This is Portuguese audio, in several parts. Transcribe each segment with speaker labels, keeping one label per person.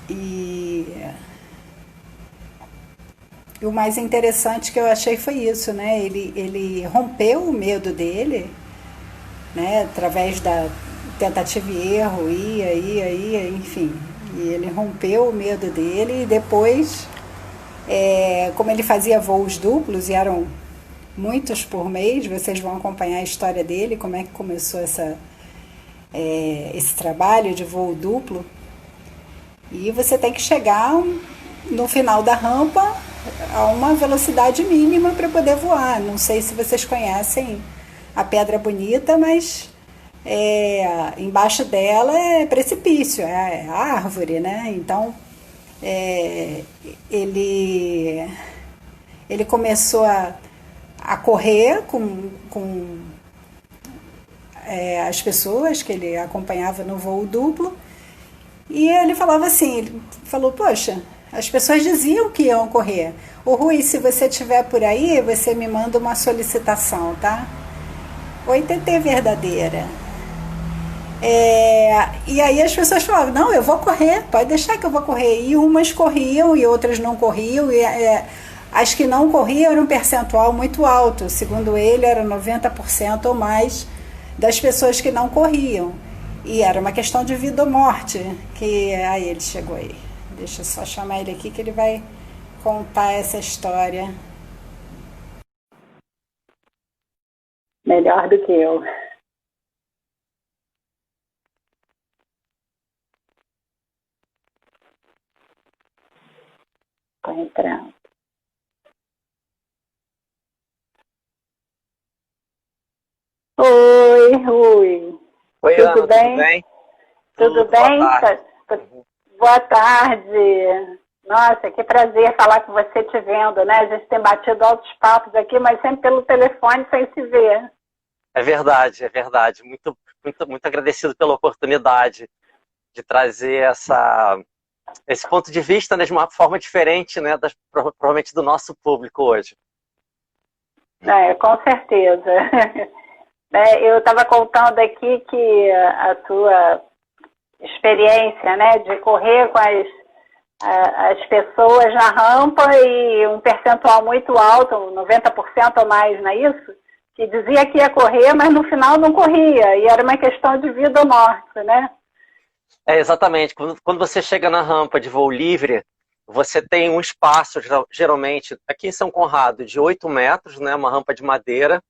Speaker 1: E, e o mais interessante que eu achei foi isso, né? Ele rompeu o medo dele, né? Através da tentativa e erro, ia, enfim. E ele rompeu o medo dele e depois, como ele fazia voos duplos e eram muitos por mês, vocês vão acompanhar a história dele, como é que começou esse trabalho de voo duplo. E você tem que chegar no final da rampa a uma velocidade mínima para poder voar. Não sei se vocês conhecem a Pedra Bonita, mas embaixo dela é precipício, é árvore, né? Então é, ele, ele começou a correr com as pessoas que ele acompanhava no voo duplo. E ele falava assim, ele falou, poxa, as pessoas diziam que iam correr. Ô Rui, se você estiver por aí, você me manda uma solicitação, tá? Oi, TT verdadeira. E aí as pessoas falavam, não, eu vou correr, pode deixar que eu vou correr. E umas corriam e outras não corriam. E as que não corriam era um percentual muito alto. Segundo ele, era 90% ou mais das pessoas que não corriam. E era uma questão de vida ou morte. Que aí ele chegou aí. Deixa eu só chamar ele aqui que ele vai contar essa história.
Speaker 2: Melhor do que eu. Tô entrando. Oi, Rui.
Speaker 3: Oi,
Speaker 2: Tudo
Speaker 3: Ana, tudo
Speaker 2: bem?
Speaker 3: bem?
Speaker 2: Tudo
Speaker 3: Boa
Speaker 2: bem?
Speaker 3: tarde.
Speaker 2: Boa tarde. Nossa, que prazer falar com você te vendo, né? A gente tem batido altos papos aqui, mas sempre pelo telefone sem se ver.
Speaker 3: É verdade, é verdade. Muito agradecido pela oportunidade de trazer esse ponto de vista, né, de uma forma diferente, né, provavelmente do nosso público hoje.
Speaker 2: Com certeza. Eu estava contando aqui que a tua experiência, né, de correr com as pessoas na rampa e um percentual muito alto, 90% ou mais, não é isso? Que dizia que ia correr, mas no final não corria, e era uma questão de vida ou morte, né?
Speaker 3: Exatamente. Quando você chega na rampa de voo livre, você tem um espaço, geralmente, aqui em São Conrado, de 8 metros, né, uma rampa de madeira,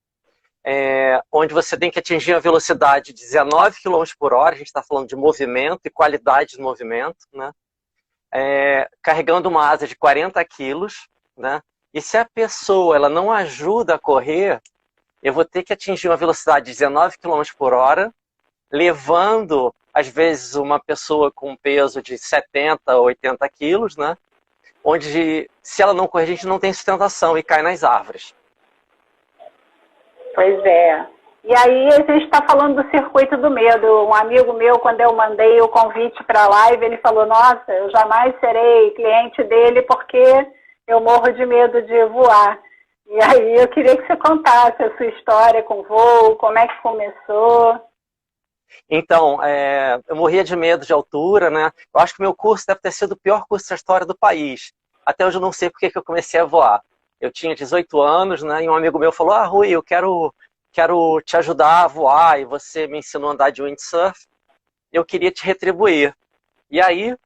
Speaker 3: onde você tem que atingir a velocidade de 19 km por hora, a gente está falando de movimento e qualidade de movimento, né? Carregando uma asa de 40 quilos, né? E se a pessoa ela não ajuda a correr, eu vou ter que atingir uma velocidade de 19 km por hora, levando, às vezes, uma pessoa com um peso de 70, 80 quilos, né? Onde, se ela não correr, a gente não tem sustentação e cai nas árvores.
Speaker 2: Pois é. E aí a gente está falando do circuito do medo. Um amigo meu, quando eu mandei o convite para a live, ele falou, nossa, eu jamais serei cliente dele porque eu morro de medo de voar. E aí eu queria que você contasse a sua história com voo, como é que começou.
Speaker 3: Então, eu morria de medo de altura, né? Eu acho que o meu curso deve ter sido o pior curso da história do país. Até hoje eu não sei porque que eu comecei a voar. Eu tinha 18 anos, né? E um amigo meu falou, Rui, eu quero te ajudar a voar, e você me ensinou a andar de windsurf, eu queria te retribuir. E aí,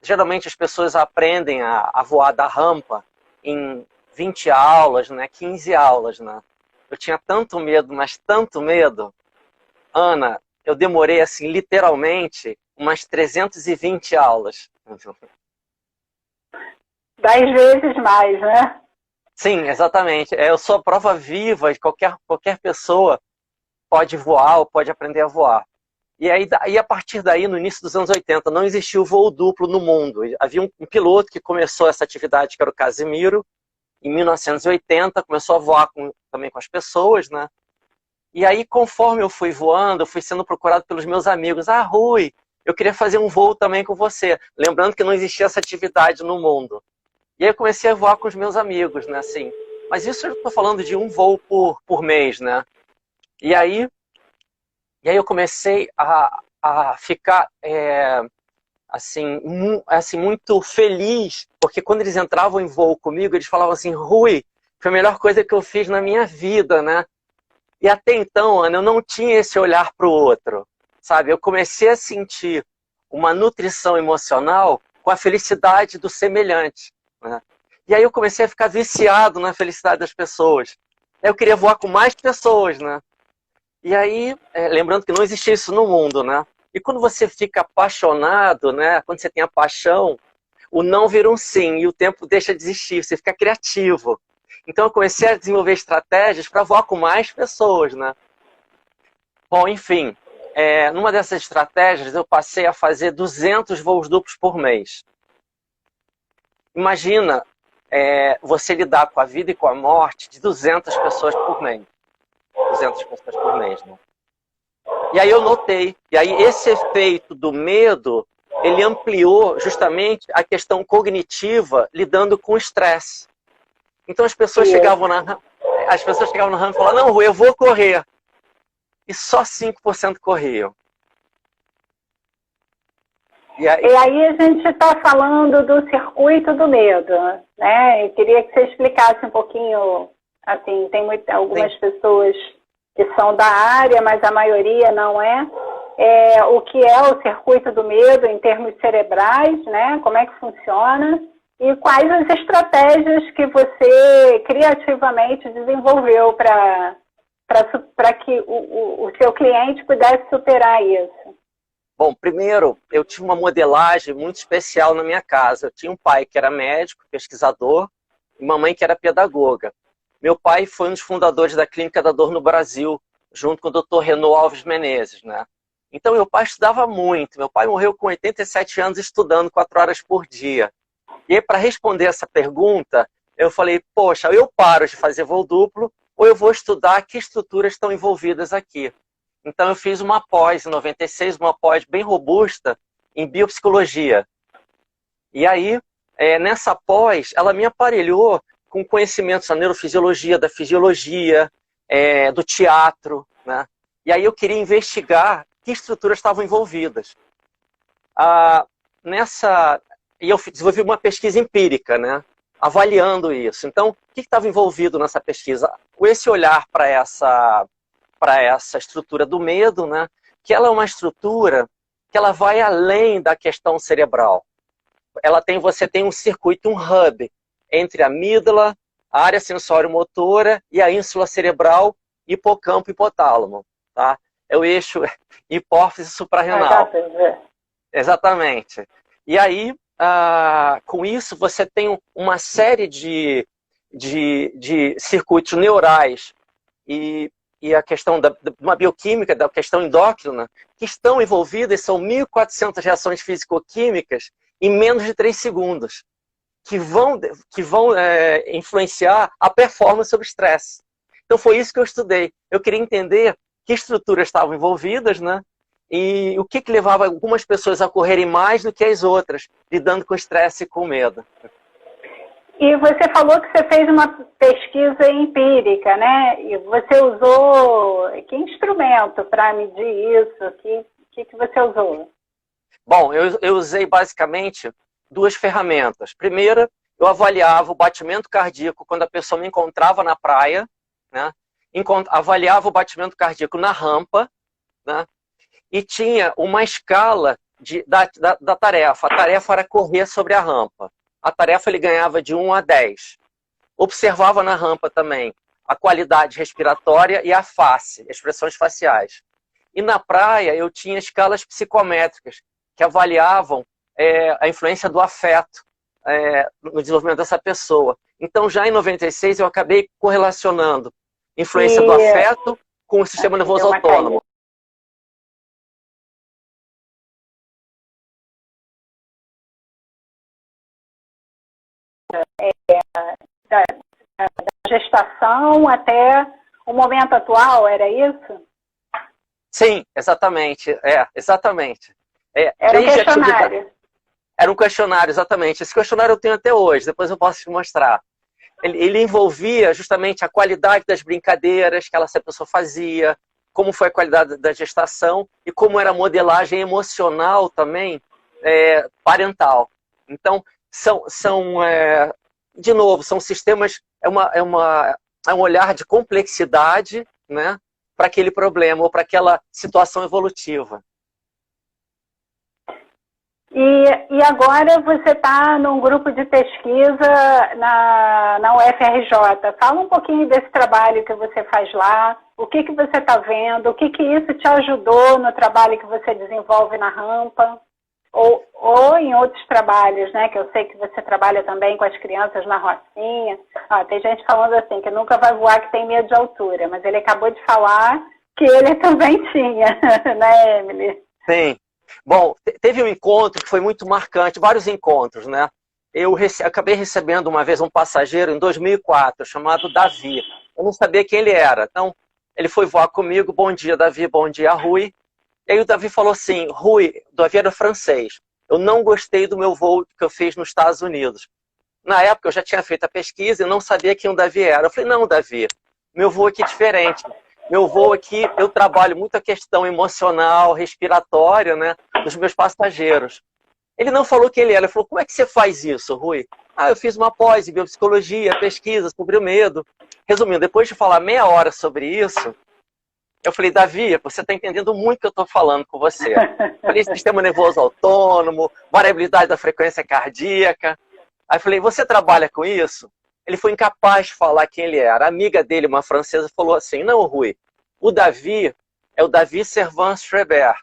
Speaker 3: geralmente as pessoas aprendem a voar da rampa em 20 aulas, né? 15 aulas, né? Eu tinha tanto medo, mas tanto medo, Ana, eu demorei, assim, literalmente, umas 320 aulas.
Speaker 2: 10 vezes mais, né?
Speaker 3: Sim, exatamente. Eu sou a prova viva de qualquer pessoa pode voar ou pode aprender a voar. E aí, a partir daí, no início dos anos 80, não existiu voo duplo no mundo. Havia um piloto que começou essa atividade, que era o Casimiro, em 1980, começou a voar também com as pessoas, né? E aí, conforme eu fui voando, eu fui sendo procurado pelos meus amigos. Rui, eu queria fazer um voo também com você. Lembrando que não existia essa atividade no mundo. E aí eu comecei a voar com os meus amigos, né, assim. Mas isso eu estou falando de um voo por mês, né? E aí eu comecei a ficar assim, muito feliz, porque quando eles entravam em voo comigo, eles falavam assim, Rui, foi a melhor coisa que eu fiz na minha vida, né? E até então, Ana, eu não tinha esse olhar para o outro, sabe? Eu comecei a sentir uma nutrição emocional com a felicidade do semelhante, né? E aí eu comecei a ficar viciado na felicidade das pessoas. Eu queria voar com mais pessoas, né? E aí, lembrando que não existia isso no mundo, né? E quando você fica apaixonado, né? Quando você tem a paixão, o não vira um sim e o tempo deixa de existir, você fica criativo. Então eu comecei a desenvolver estratégias para voar com mais pessoas, né? Bom, enfim, numa dessas estratégias eu passei a fazer 200 voos duplos por mês. Imagina você lidar com a vida e com a morte de 200 pessoas por mês. 200 pessoas por mês, né? E aí eu notei, e aí esse efeito do medo, ele ampliou justamente a questão cognitiva lidando com o estresse. Então as pessoas chegavam na rampa e falavam, não, Rui, eu vou correr. E só 5% corriam.
Speaker 2: E aí a gente está falando do circuito do medo, né? Eu queria que você explicasse um pouquinho, assim, tem algumas pessoas que são da área, mas a maioria não é. O que é o circuito do medo em termos cerebrais, né? Como é que funciona? E quais as estratégias que você criativamente desenvolveu para que o seu cliente pudesse superar isso?
Speaker 3: Bom, primeiro, eu tive uma modelagem muito especial na minha casa. Eu tinha um pai que era médico, pesquisador, e uma mãe que era pedagoga. Meu pai foi um dos fundadores da Clínica da Dor no Brasil, junto com o Dr. Renaud Alves Menezes, né? Então, meu pai estudava muito. Meu pai morreu com 87 anos estudando 4 horas por dia. E aí, para responder essa pergunta, eu falei, poxa, eu paro de fazer voo duplo ou eu vou estudar que estruturas estão envolvidas aqui. Então, eu fiz uma pós em 96, uma pós bem robusta em biopsicologia. E aí, nessa pós, ela me aparelhou com conhecimentos da neurofisiologia, da fisiologia, do teatro, né? E aí eu queria investigar que estruturas estavam envolvidas. E eu desenvolvi uma pesquisa empírica, né? Avaliando isso. Então, o que estava envolvido nessa pesquisa? Esse olhar para essa estrutura do medo, né? Que ela é uma estrutura que ela vai além da questão cerebral. Você tem um circuito, um hub, entre a amígdala, a área sensório-motora e a ínsula cerebral, hipocampo e hipotálamo. Tá? É o eixo hipófise suprarrenal. Exatamente. E aí, com isso, você tem uma série de circuitos neurais e a questão uma bioquímica, da questão endócrina, que estão envolvidas, são 1.400 reações físico-químicas em menos de 3 segundos. Que vão influenciar a performance sobre estresse. Então foi isso que eu estudei. Eu queria entender que estruturas estavam envolvidas, né? E o que levava algumas pessoas a correrem mais do que as outras, lidando com estresse e com medo.
Speaker 2: E você falou que você fez uma pesquisa empírica, né? E você usou que instrumento para medir isso? O que você usou?
Speaker 3: Bom, eu usei basicamente 2 ferramentas. Primeira, eu avaliava o batimento cardíaco quando a pessoa me encontrava na praia, né? Avaliava o batimento cardíaco na rampa, né? E tinha uma escala da tarefa. A tarefa era correr sobre a rampa. A tarefa ele ganhava de 1 a 10. Observava na rampa também a qualidade respiratória e a face, expressões faciais. E na praia eu tinha escalas psicométricas que avaliavam a influência do afeto no desenvolvimento dessa pessoa. Então, já em 96, eu acabei correlacionando influência do afeto com o sistema nervoso autônomo.
Speaker 2: Da gestação até o momento atual, era isso?
Speaker 3: Sim, exatamente. Exatamente.
Speaker 2: Era um questionário.
Speaker 3: Era um questionário, exatamente. Esse questionário eu tenho até hoje, depois eu posso te mostrar. Ele envolvia justamente a qualidade das brincadeiras que essa pessoa fazia, como foi a qualidade da gestação e como era a modelagem emocional também parental. Então, de novo, são sistemas, é um olhar de complexidade, né, para aquele problema ou para aquela situação evolutiva.
Speaker 2: E agora você está num grupo de pesquisa na UFRJ. Fala um pouquinho desse trabalho que você faz lá, o que você está vendo, o que isso te ajudou no trabalho que você desenvolve na rampa, ou em outros trabalhos, né? Que eu sei que você trabalha também com as crianças na Rocinha. Tem gente falando assim, que nunca vai voar, que tem medo de altura, mas ele acabou de falar que ele também tinha, né, Emily?
Speaker 3: Sim. Bom, teve um encontro que foi muito marcante, vários encontros, né? Eu acabei recebendo uma vez um passageiro em 2004, chamado Davi. Eu não sabia quem ele era. Então, ele foi voar comigo. Bom dia, Davi. Bom dia, Rui. E aí o Davi falou assim, Rui, o Davi era francês. Eu não gostei do meu voo que eu fiz nos Estados Unidos. Na época, eu já tinha feito a pesquisa e não sabia quem o Davi era. Eu falei, não, Davi, meu voo aqui é diferente. Meu voo aqui, eu trabalho muito a questão emocional, respiratória, né, dos meus passageiros. Ele não falou quem ele era, ele falou, como é que você faz isso, Rui? Eu fiz uma pós em biopsicologia, pesquisa sobre o medo. Resumindo, depois de falar meia hora sobre isso, eu falei, Davi, você está entendendo muito o que eu estou falando com você. Eu falei, sistema nervoso autônomo, variabilidade da frequência cardíaca. Aí eu falei, você trabalha com isso? Ele foi incapaz de falar quem ele era. A amiga dele, uma francesa, falou assim, não, Rui, o Davi é o Davi Servan-Schreiber.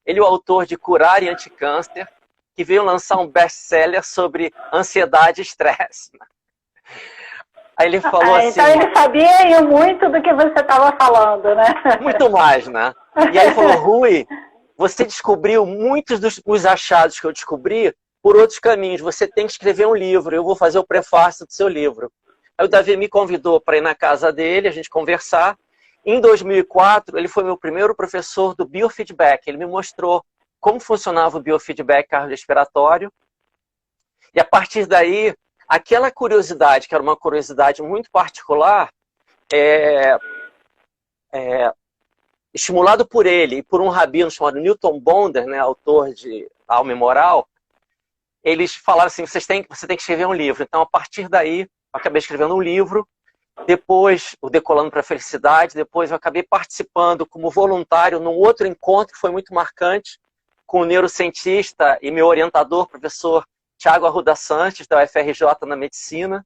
Speaker 3: Ele é o autor de Curar e Anticâncer, que veio lançar um best-seller sobre ansiedade e estresse. Aí ele falou assim...
Speaker 2: Então ele sabia muito do que você estava falando, né?
Speaker 3: Muito mais, né? E aí ele falou, Rui, você descobriu muitos dos achados que eu descobri por outros caminhos. Você tem que escrever um livro. Eu vou fazer o prefácio do seu livro. Aí o Davi me convidou para ir na casa dele, a gente conversar. Em 2004, ele foi meu primeiro professor do biofeedback. Ele me mostrou como funcionava o biofeedback cardiorrespiratório. E a partir daí, aquela curiosidade, que era uma curiosidade muito particular, estimulado por ele e por um rabino chamado Newton Bonder, né, autor de Alma e Moral, eles falaram assim, você tem que escrever um livro. Então, a partir daí, eu acabei escrevendo um livro. Depois, o Decolando para a Felicidade. Depois, eu acabei participando como voluntário num outro encontro que foi muito marcante, com o neurocientista e meu orientador, professor Tiago Arruda Sanches, da UFRJ na Medicina,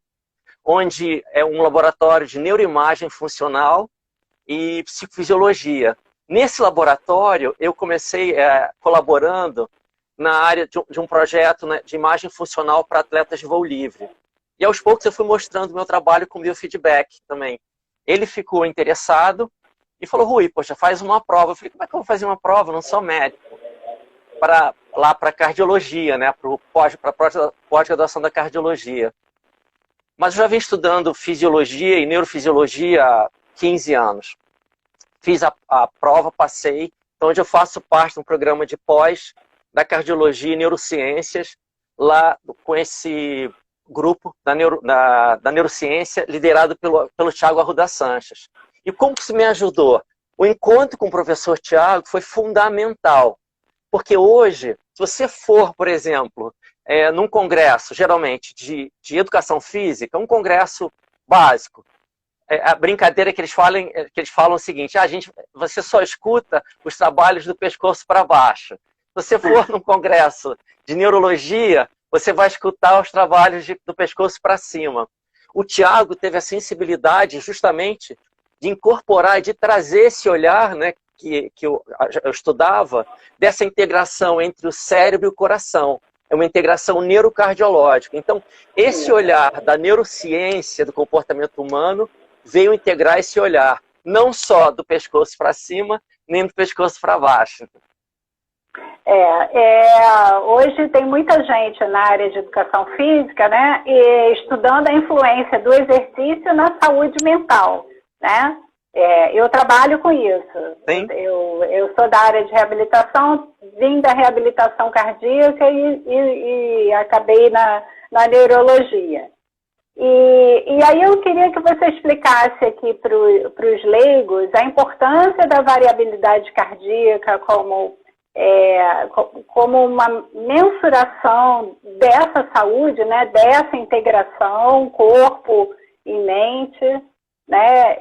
Speaker 3: onde é um laboratório de neuroimagem funcional e psicofisiologia. Nesse laboratório, eu comecei colaborando na área de um projeto, né, de imagem funcional para atletas de voo livre. E aos poucos eu fui mostrando o meu trabalho com biofeedback também. Ele ficou interessado e falou, Rui, poxa, faz uma prova. Eu falei, como é que eu vou fazer uma prova? Eu não sou médico. Lá para cardiologia, né, para a pós-graduação da cardiologia. Mas eu já vim estudando fisiologia e neurofisiologia há 15 anos. Fiz a prova, passei, então hoje eu faço parte de um programa de pós da cardiologia e neurociências, lá com esse grupo da neurociência, liderado pelo Tiago Arruda Sanches. E como que isso me ajudou? O encontro com o professor Tiago foi fundamental, porque hoje, se você for, por exemplo, num congresso, geralmente, de educação física, um congresso básico, a brincadeira que eles falam o seguinte, você só escuta os trabalhos do pescoço para baixo. Se você for num congresso de neurologia, você vai escutar os trabalhos do pescoço para cima. O Tiago teve a sensibilidade justamente de incorporar, de trazer esse olhar, né, que eu estudava, dessa integração entre o cérebro e o coração. É uma integração neurocardiológica. Então, esse olhar da neurociência do comportamento humano veio integrar esse olhar, não só do pescoço para cima, nem do pescoço para baixo.
Speaker 2: Hoje tem muita gente na área de educação física, né, estudando a influência do exercício na saúde mental, né? Eu trabalho com isso.
Speaker 3: Sim.
Speaker 2: Eu sou da área de reabilitação, vim da reabilitação cardíaca e acabei na neurologia. E aí eu queria que você explicasse aqui para os leigos a importância da variabilidade cardíaca como como uma mensuração dessa saúde, né, dessa integração corpo e mente, né,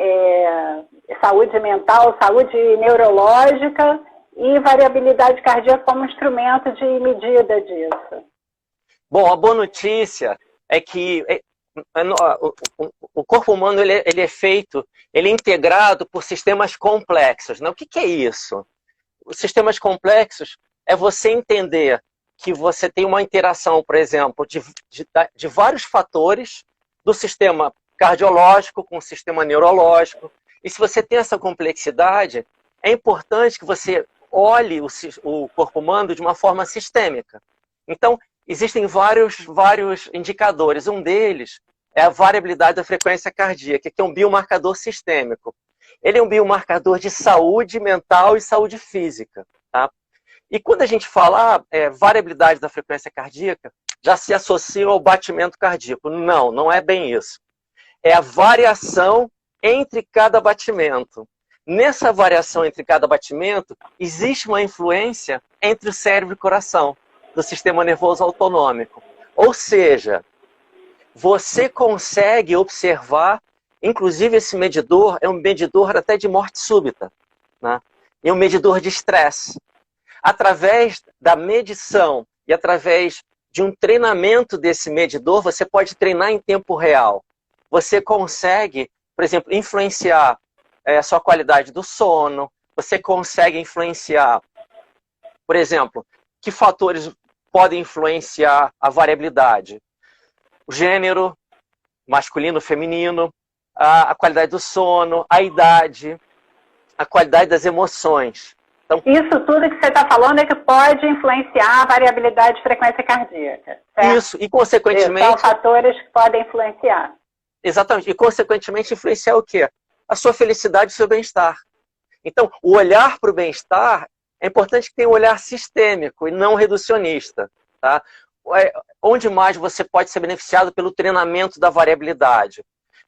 Speaker 2: saúde mental, saúde neurológica e variabilidade cardíaca como instrumento de medida disso.
Speaker 3: Bom, a boa notícia é que o corpo humano ele é feito, ele é integrado por sistemas complexos. Né? O que é isso? Os sistemas complexos é você entender que você tem uma interação, por exemplo, de vários fatores do sistema cardiológico com o sistema neurológico. E se você tem essa complexidade, é importante que você olhe o corpo humano de uma forma sistêmica. Então, existem vários indicadores. Um deles é a variabilidade da frequência cardíaca, que é um biomarcador sistêmico. Ele é um biomarcador de saúde mental e saúde física. Tá? E quando a gente fala variabilidade da frequência cardíaca, já se associa ao batimento cardíaco. Não, não é bem isso. É a variação entre cada batimento. Nessa variação entre cada batimento, existe uma influência entre o cérebro e o coração, do sistema nervoso autonômico. Ou seja, você consegue observar, inclusive esse medidor é um medidor até de morte súbita, né? É um medidor de estresse. Através da medição e através de um treinamento desse medidor, você pode treinar em tempo real. Você consegue, por exemplo, influenciar a sua qualidade do sono, você consegue influenciar, por exemplo, que fatores podem influenciar a variabilidade? O gênero, masculino, feminino, a qualidade do sono, a idade, a qualidade das emoções. Então,
Speaker 2: isso tudo que você está falando é que pode influenciar a variabilidade de frequência cardíaca, certo?
Speaker 3: Isso, e consequentemente...
Speaker 2: São fatores que podem influenciar.
Speaker 3: Exatamente, e consequentemente influenciar o quê? A sua felicidade e o seu bem-estar. Então, o olhar para o bem-estar é importante que tenha um olhar sistêmico e não reducionista. Tá? Onde mais você pode ser beneficiado pelo treinamento da variabilidade?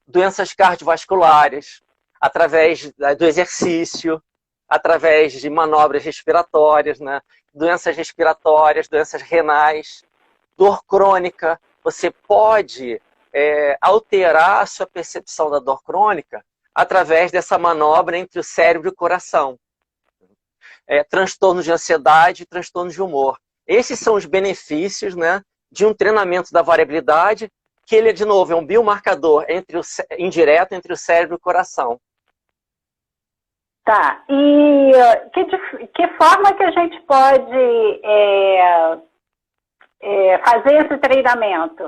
Speaker 3: Doenças cardiovasculares, através do exercício, através de manobras respiratórias, né? Doenças respiratórias, doenças renais, dor crônica. Você pode alterar a sua percepção da dor crônica através dessa manobra entre o cérebro e o coração. Transtornos de ansiedade e transtornos de humor. Esses são os benefícios, né, de um treinamento da variabilidade, que ele, de novo, é um biomarcador indireto entre o cérebro e o coração.
Speaker 2: Tá. E que forma que a gente pode fazer esse treinamento?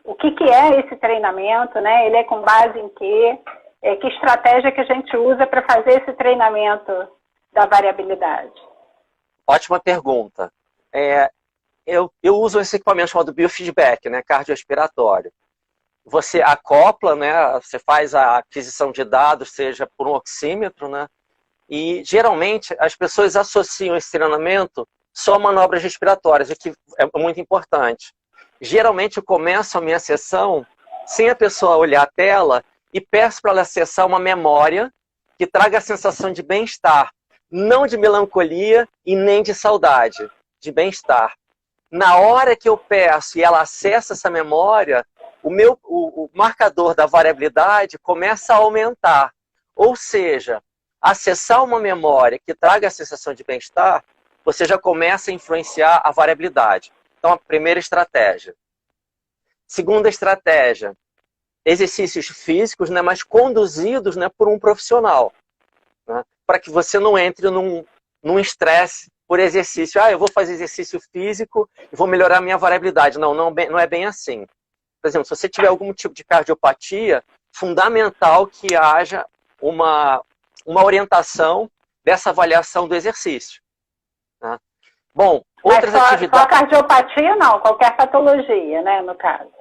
Speaker 2: O que é esse treinamento, né? Ele é com base em quê? Que estratégia que a gente usa para fazer esse treinamento da variabilidade?
Speaker 3: Ótima pergunta. Eu uso esse equipamento chamado biofeedback, né, cardiorrespiratório. Você acopla, né, você faz a aquisição de dados, seja por um oxímetro, né, e geralmente as pessoas associam esse treinamento só a manobras respiratórias, o que é muito importante. Geralmente eu começo a minha sessão sem a pessoa olhar a tela e peço para ela acessar uma memória que traga a sensação de bem-estar, não de melancolia e nem de saudade, de bem-estar. Na hora que eu peço e ela acessa essa memória, o marcador da variabilidade começa a aumentar. Ou seja, acessar uma memória que traga a sensação de bem-estar, você já começa a influenciar a variabilidade. Então, a primeira estratégia. Segunda estratégia, exercícios físicos, né, mas conduzidos, né, por um profissional. Né, para que você não entre num estresse por exercício. Eu vou fazer exercício físico e vou melhorar a minha variabilidade. Não é bem assim. Por exemplo, se você tiver algum tipo de cardiopatia, fundamental que haja uma orientação dessa avaliação do exercício. Né? Bom, outras atividades...
Speaker 2: Só cardiopatia não, qualquer patologia, né, no caso.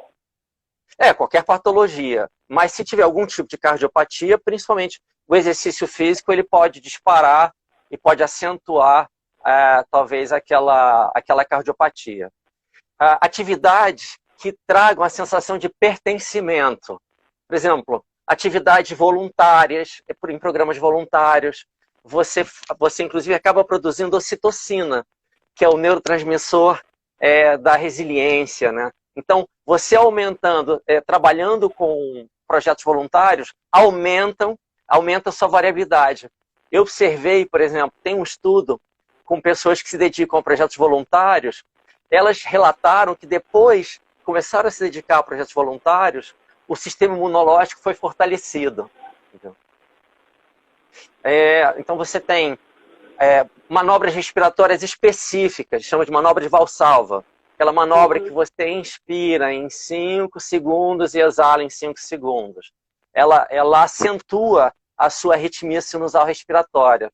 Speaker 3: Qualquer patologia. Mas se tiver algum tipo de cardiopatia, principalmente o exercício físico, ele pode disparar e pode acentuar talvez aquela cardiopatia. Atividades que tragam a sensação de pertencimento. Por exemplo, atividades voluntárias, em programas voluntários, você inclusive acaba produzindo ocitocina. que é o neurotransmissor da resiliência, né? Então, você aumentando, trabalhando com projetos voluntários, aumenta a sua variabilidade. Eu observei, por exemplo, tem um estudo com pessoas que se dedicam a projetos voluntários, elas relataram que depois começaram a se dedicar a projetos voluntários, o sistema imunológico foi fortalecido. Entendeu? Então você tem manobras respiratórias específicas, chama de manobra de Valsalva. Aquela manobra que você inspira em 5 segundos e exala em 5 segundos. Ela acentua a sua arritmia sinusal respiratória.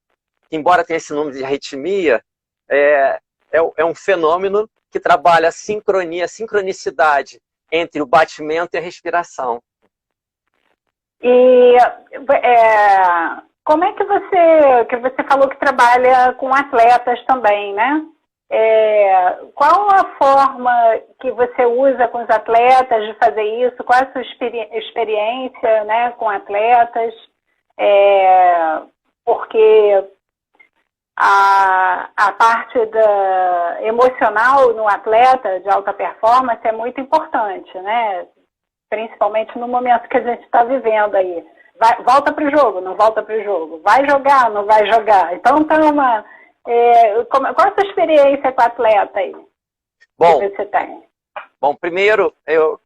Speaker 3: Embora tenha esse nome de arritmia, é um fenômeno que trabalha a sincronicidade entre o batimento e a respiração.
Speaker 2: E como é que você falou que trabalha com atletas também, né? Qual a forma que você usa com os atletas de fazer isso? Qual é a sua experiência, né, com atletas? Porque a parte emocional no atleta de alta performance é muito importante, né? Principalmente no momento que a gente está vivendo aí. Volta para o jogo, não volta para o jogo. Vai jogar, não vai jogar. Então, qual é a sua experiência com o atleta aí?
Speaker 3: Bom,
Speaker 2: que você tem?
Speaker 3: Bom, primeiro,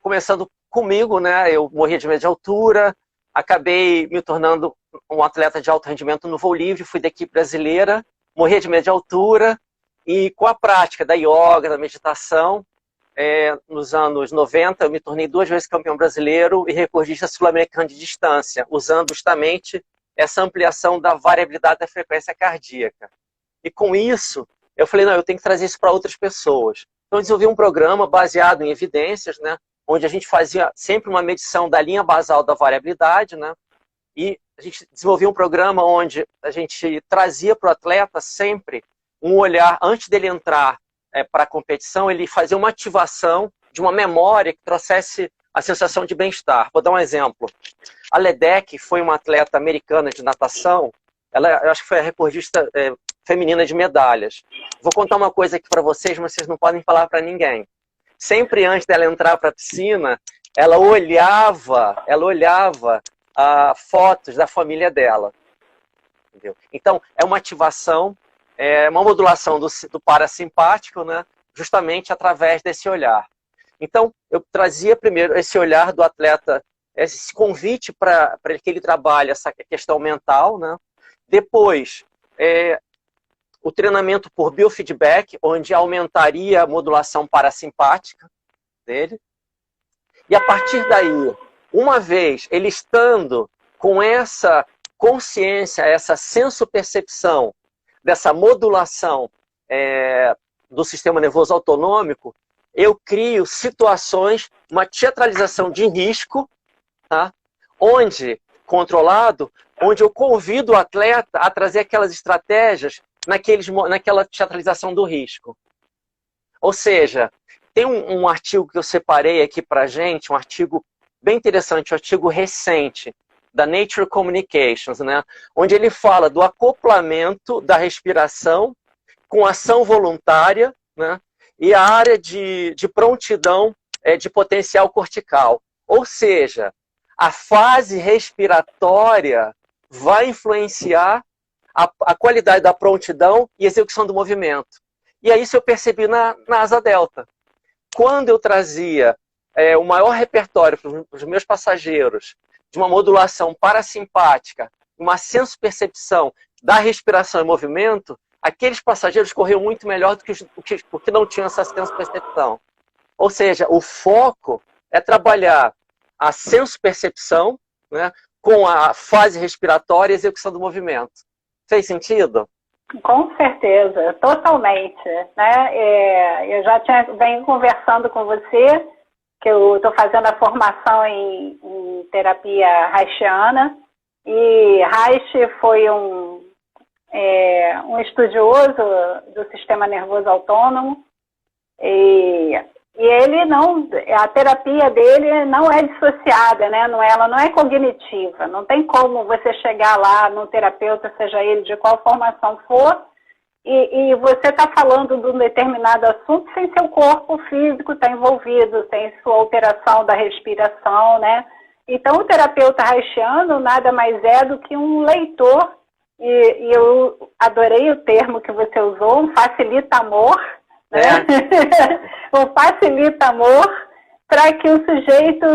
Speaker 3: começando comigo, né? Eu morria de medo de altura, acabei me tornando um atleta de alto rendimento no voo livre, fui da equipe brasileira, morria de medo de altura, e com a prática da yoga, da meditação, nos anos 90, eu me tornei 2 vezes campeão brasileiro e recordista sul-americano de distância, usando justamente essa ampliação da variabilidade da frequência cardíaca. E com isso, eu falei, não, eu tenho que trazer isso para outras pessoas. Então, eu desenvolvi um programa baseado em evidências, né, onde a gente fazia sempre uma medição da linha basal da variabilidade, né, e a gente desenvolvia um programa onde a gente trazia para o atleta sempre um olhar, antes dele entrar para a competição, ele fazia uma ativação de uma memória que trouxesse a sensação de bem-estar. Vou dar um exemplo. A Ledeck foi uma atleta americana de natação, eu acho que foi a recordista feminina de medalhas. Vou contar uma coisa aqui para vocês, mas vocês não podem falar para ninguém. Sempre antes dela entrar para a piscina, ela olhava fotos da família dela. Entendeu? Então, é uma ativação, uma modulação do parasimpático, né? Justamente através desse olhar. Então, eu trazia primeiro esse olhar do atleta, esse convite para que ele trabalhe essa questão mental, né? Depois, o treinamento por biofeedback, onde aumentaria a modulação parasimpática dele. E a partir daí, uma vez ele estando com essa consciência, essa sensopercepção dessa modulação do sistema nervoso autonômico, eu crio situações, uma teatralização de risco, tá? Controlado, onde eu convido o atleta a trazer aquelas estratégias naquela teatralização do risco. Ou seja, tem um artigo que eu separei aqui pra gente, um artigo bem interessante, um artigo recente, da Nature Communications, né? Onde ele fala do acoplamento da respiração com ação voluntária, né? E a área de prontidão de potencial cortical. Ou seja, a fase respiratória vai influenciar a qualidade da prontidão e execução do movimento. E é isso eu percebi na asa delta. Quando eu trazia o maior repertório para os meus passageiros de uma modulação parasimpática, uma sensopercepção da respiração e movimento, aqueles passageiros corriam muito melhor do que os que não tinham essa sensopercepção. Ou seja, o foco é trabalhar a sensopercepção, né, com a fase respiratória e execução do movimento. Fez sentido?
Speaker 2: Com certeza, totalmente. Né? Eu já venho conversando com você, que eu estou fazendo a formação em terapia reichiana, e Reich foi um estudioso do sistema nervoso autônomo, e ele a terapia dele não é dissociada, né? Ela não é cognitiva, não tem como você chegar lá no terapeuta, seja ele de qual formação for, E você está falando de um determinado assunto sem seu corpo físico estar envolvido, sem sua alteração da respiração, né? Então, o terapeuta haitiano nada mais é do que um leitor, e eu adorei o termo que você usou, um facilita-amor, né? Um facilita-amor, para que o sujeito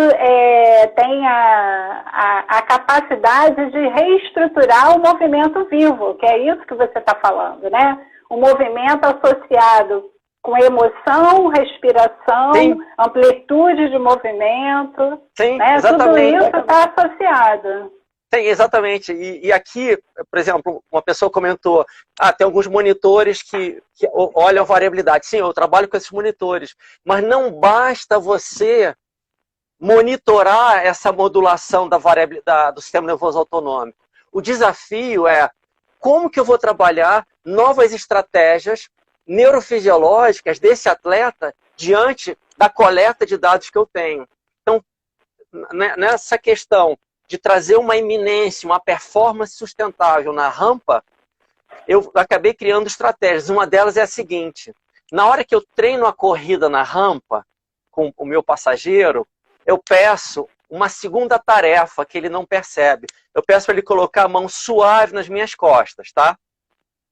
Speaker 2: tenha a capacidade de reestruturar o movimento vivo, que é isso que você está falando, né? Um movimento associado com emoção, respiração, sim, amplitude de movimento, sim, né? Tudo isso está associado.
Speaker 3: Sim, exatamente. E aqui, por exemplo, uma pessoa comentou, tem alguns monitores que olham a variabilidade. Sim, eu trabalho com esses monitores, mas não basta você monitorar essa modulação da variabilidade do sistema nervoso autonômico. O desafio é como que eu vou trabalhar novas estratégias neurofisiológicas desse atleta diante da coleta de dados que eu tenho. Então, nessa questão de trazer uma iminência, uma performance sustentável na rampa, eu acabei criando estratégias. Uma delas é a seguinte: na hora que eu treino a corrida na rampa com o meu passageiro, eu peço uma segunda tarefa que ele não percebe. Eu peço para ele colocar a mão suave nas minhas costas, tá?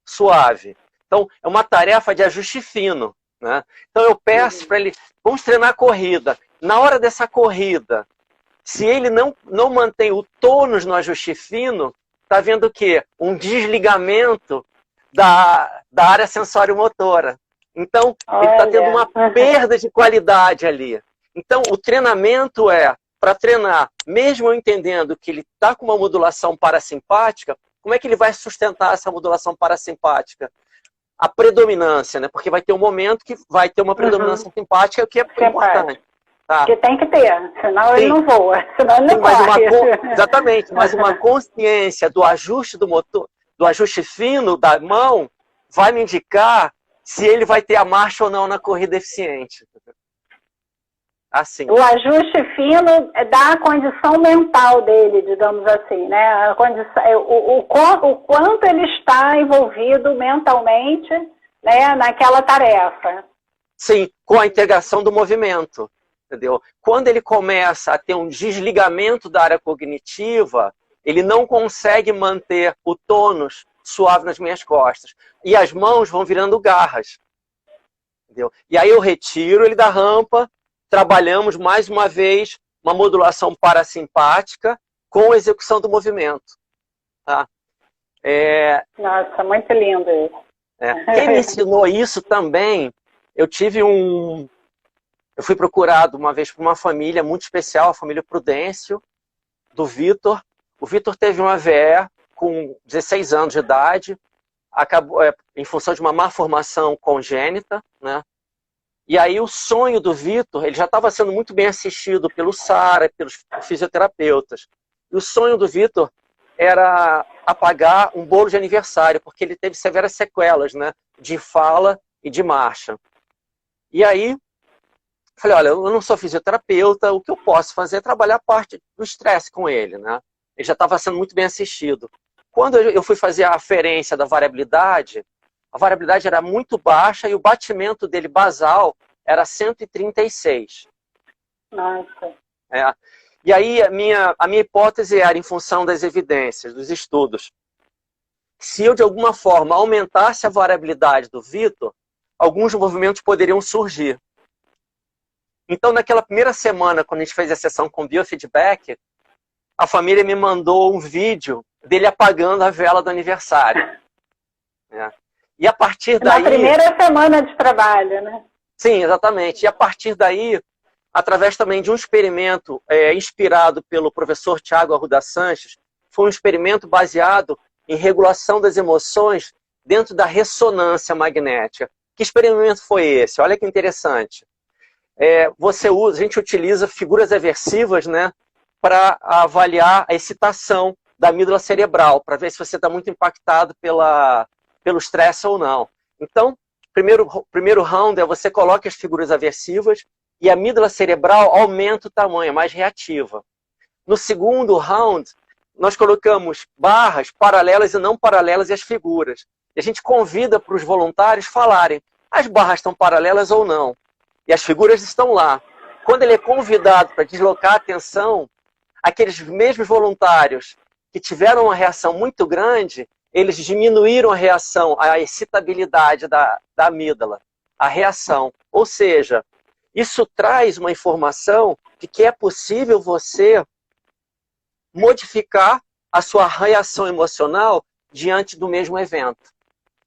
Speaker 3: Suave. Então, é uma tarefa de ajuste fino, né? Então, eu peço para ele, vamos treinar a corrida. Na hora dessa corrida, se ele não mantém o tônus no ajuste fino, está vendo o quê? Um desligamento da área sensório-motora. Então, ele está tendo uma perda de qualidade ali. Então, o treinamento para treinar, mesmo eu entendendo que ele está com uma modulação parasimpática, como é que ele vai sustentar essa modulação parasimpática? A predominância, né? Porque vai ter um momento que vai ter uma predominância simpática, o que é importante. Tá.
Speaker 2: Que tem que ter, senão ele não voa, senão ele não corre.
Speaker 3: Exatamente, mas uma consciência do ajuste do motor, do ajuste fino da mão, vai me indicar se ele vai ter a marcha ou não na corrida eficiente. Assim.
Speaker 2: O ajuste fino dá a condição mental dele, digamos assim, né? A condição, o quanto ele está envolvido mentalmente, né, naquela tarefa.
Speaker 3: Sim, com a integração do movimento. Entendeu? Quando ele começa a ter um desligamento da área cognitiva, ele não consegue manter o tônus suave nas minhas costas. E as mãos vão virando garras. Entendeu? E aí eu retiro ele da rampa, trabalhamos mais uma vez uma modulação parasimpática com a execução do movimento. Tá?
Speaker 2: Nossa, muito lindo isso.
Speaker 3: Quem me ensinou isso também, eu fui procurado uma vez por uma família muito especial, a família Prudêncio, do Vitor. O Vitor teve um AVE com 16 anos de idade, acabou em função de uma má formação congênita, né? E aí o sonho do Vitor, ele já estava sendo muito bem assistido pelo Sara, pelos fisioterapeutas. E o sonho do Vitor era apagar um bolo de aniversário, porque ele teve severas sequelas, né, de fala e de marcha. E aí, falei, olha, eu não sou fisioterapeuta, o que eu posso fazer é trabalhar a parte do estresse com ele, né? Ele já estava sendo muito bem assistido. Quando eu fui fazer a aferência da variabilidade, a variabilidade era muito baixa e o batimento dele basal era 136.
Speaker 2: Nossa.
Speaker 3: E aí a minha hipótese era, em função das evidências, dos estudos, se eu de alguma forma aumentasse a variabilidade do Vitor, alguns movimentos poderiam surgir. Então, naquela primeira semana, quando a gente fez a sessão com biofeedback, a família me mandou um vídeo dele apagando a vela do aniversário. E a partir daí...
Speaker 2: Na primeira semana de trabalho, né?
Speaker 3: Sim, exatamente. E a partir daí, através também de um experimento inspirado pelo professor Tiago Arruda Sanches, foi um experimento baseado em regulação das emoções dentro da ressonância magnética. Que experimento foi esse? Olha que interessante. A gente utiliza figuras aversivas, né, para avaliar a excitação da amígdala cerebral, para ver se você está muito impactado pelo estresse ou não. Então, primeiro round é você coloca as figuras aversivas e a amígdala cerebral aumenta o tamanho, é mais reativa. No segundo round, nós colocamos barras paralelas e não paralelas e as figuras. e a gente convida para os voluntários falarem, as barras estão paralelas ou não, e as figuras estão lá. Quando ele é convidado para deslocar a atenção, aqueles mesmos voluntários que tiveram uma reação muito grande, eles diminuíram a reação, a excitabilidade da amígdala, a reação. Ou seja, isso traz uma informação de que é possível você modificar a sua reação emocional diante do mesmo evento.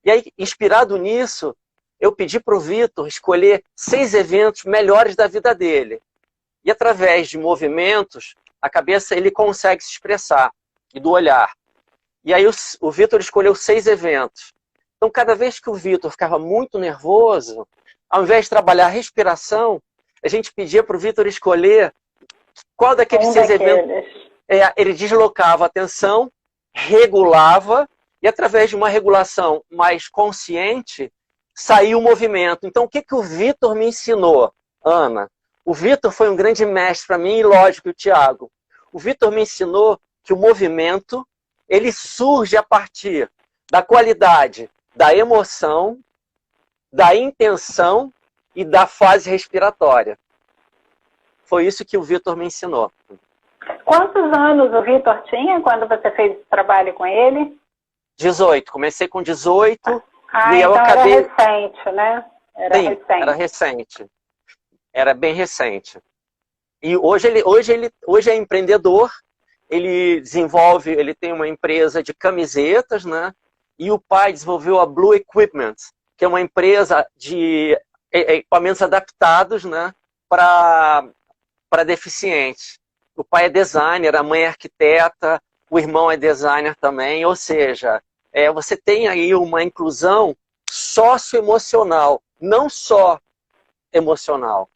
Speaker 3: E aí, inspirado nisso, eu pedi para o Vitor escolher 6 eventos melhores da vida dele. E através de movimentos, a cabeça ele consegue se expressar, e do olhar. E aí o Vitor escolheu 6 eventos. Então, cada vez que o Vitor ficava muito nervoso, ao invés de trabalhar a respiração, a gente pedia para o Vitor escolher qual daqueles 6 eventos ele deslocava a atenção, regulava, e através de uma regulação mais consciente, saiu o movimento. Então, o que o Vitor me ensinou, Ana? O Vitor foi um grande mestre para mim, e lógico, o Tiago. O Vitor me ensinou que o movimento, ele surge a partir da qualidade da emoção, da intenção e da fase respiratória. Foi isso que o Vitor me ensinou.
Speaker 2: Quantos anos o Vitor tinha quando você fez esse trabalho com ele?
Speaker 3: 18. Comecei com 18.
Speaker 2: Ah,
Speaker 3: e eu
Speaker 2: então
Speaker 3: acabei...
Speaker 2: era recente, né?
Speaker 3: Sim, era recente. Era bem recente. E hoje é empreendedor. Ele desenvolve, ele tem uma empresa de camisetas, né? E o pai desenvolveu a Blue Equipment, que é uma empresa de equipamentos adaptados, né? Para deficientes. O pai é designer, a mãe é arquiteta, o irmão é designer também, ou seja, você tem aí uma inclusão socioemocional, não só emocional.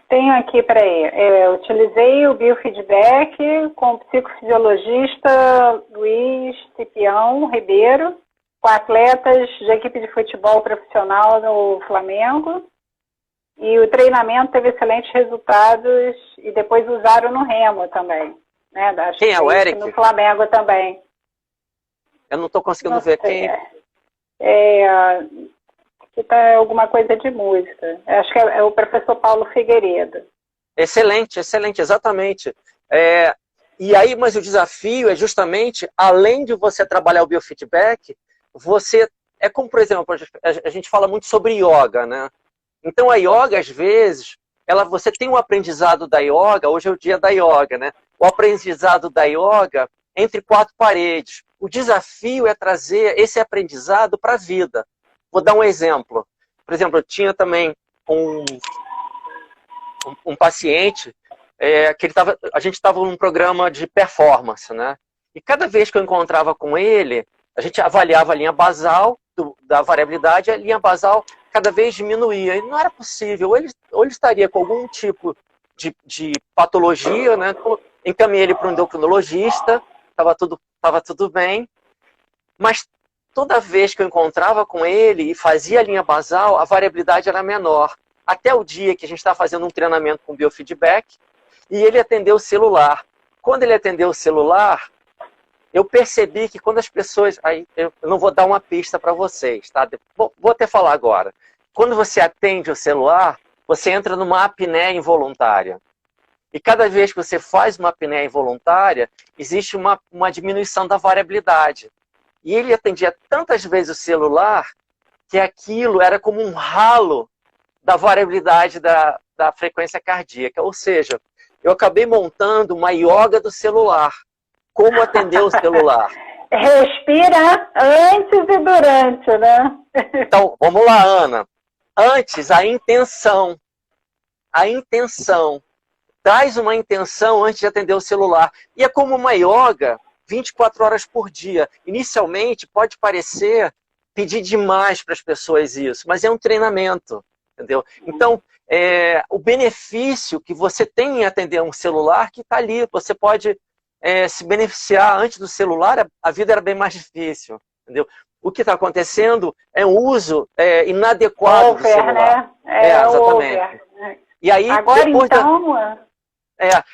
Speaker 2: Tenho aqui, peraí, utilizei o biofeedback com o psicofisiologista Luiz Cipião Ribeiro, com atletas de equipe de futebol profissional no Flamengo. E o treinamento teve excelentes resultados e depois usaram no Remo também. Né? Acho
Speaker 3: quem é o Eric?
Speaker 2: No Flamengo também.
Speaker 3: Eu não estou conseguindo ver quem.
Speaker 2: Que tá alguma coisa de música. Acho que é o professor Paulo Figueiredo.
Speaker 3: Excelente, excelente, exatamente. E aí, mas o desafio é justamente, além de você trabalhar o biofeedback, você... É como, por exemplo, a gente fala muito sobre yoga, né? Então, a yoga, às vezes, você tem um aprendizado da yoga, hoje é o dia da yoga, né? O aprendizado da yoga entre 4 paredes. O desafio é trazer esse aprendizado para a vida. Vou dar um exemplo. Por exemplo, eu tinha também um paciente que a gente estava num programa de performance, né? E cada vez que eu encontrava com ele, a gente avaliava a linha basal da variabilidade, a linha basal cada vez diminuía. E não era possível. Ou ele estaria com algum tipo de patologia, né? Encaminhei ele para um endocrinologista, estava tudo bem. Mas toda vez que eu encontrava com ele e fazia a linha basal, a variabilidade era menor. Até o dia que a gente está fazendo um treinamento com biofeedback e ele atendeu o celular. Quando ele atendeu o celular, eu percebi que quando as pessoas... Aí eu não vou dar uma pista para vocês, tá? Vou até falar agora. Quando você atende o celular, você entra numa apneia involuntária. E cada vez que você faz uma apneia involuntária, existe uma diminuição da variabilidade. E ele atendia tantas vezes o celular que aquilo era como um ralo da variabilidade da frequência cardíaca. Ou seja, eu acabei montando uma yoga do celular. Como atender o celular.
Speaker 2: Respira antes e durante, né?
Speaker 3: Então, vamos lá, Ana. Antes, a intenção. A intenção. Traz uma intenção antes de atender o celular. E é como uma yoga 24 horas por dia. Inicialmente, pode parecer pedir demais para as pessoas isso, mas é um treinamento. Entendeu? Então, o benefício que você tem em atender um celular que está ali. Você pode... se beneficiar antes do celular, a vida era bem mais difícil, entendeu? O que está acontecendo é um uso inadequado do celular.
Speaker 2: Né?
Speaker 3: Exatamente.
Speaker 2: Over.
Speaker 3: E aí,
Speaker 2: agora então...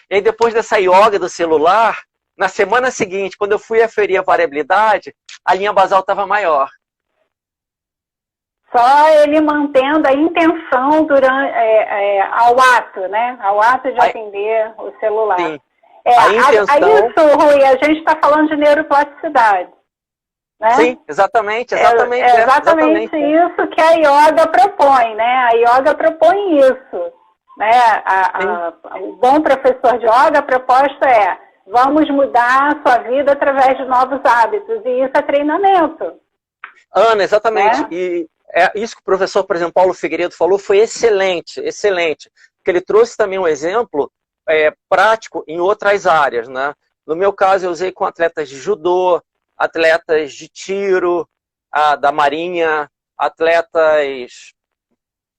Speaker 3: e aí depois dessa yoga do celular, na semana seguinte, quando eu fui aferir a variabilidade, a linha basal estava maior.
Speaker 2: Só ele mantendo a intenção durante, ao ato, né? Ao ato de atender o celular.
Speaker 3: Sim. A intenção...
Speaker 2: Isso, Rui, a gente está falando de neuroplasticidade. Né?
Speaker 3: Sim, exatamente.
Speaker 2: Exatamente isso que a yoga propõe, né? A yoga propõe isso. Né? O bom professor de yoga, a proposta é: vamos mudar a sua vida através de novos hábitos. E isso é treinamento.
Speaker 3: Ana, exatamente.
Speaker 2: Né?
Speaker 3: E isso que o professor, por exemplo, Paulo Figueiredo falou foi excelente, excelente. Porque ele trouxe também um exemplo prático em outras áreas. Né? No meu caso, eu usei com atletas de judô, atletas de tiro, da Marinha, atletas...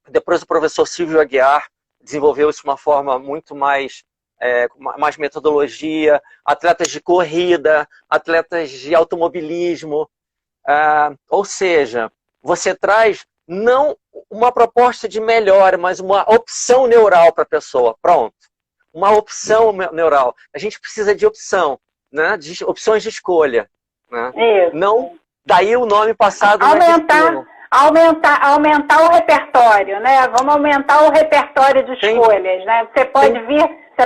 Speaker 3: Depois o professor Silvio Aguiar desenvolveu isso de uma forma muito mais metodologia, atletas de corrida, atletas de automobilismo. Ou seja, você traz não uma proposta de melhora, mas uma opção neural para a pessoa. Pronto. Uma opção neural. A gente precisa de opção, né? De opções de escolha. Né? Não, daí o nome passado
Speaker 2: aumentar o repertório, né? Vamos aumentar o repertório de escolhas, né? Você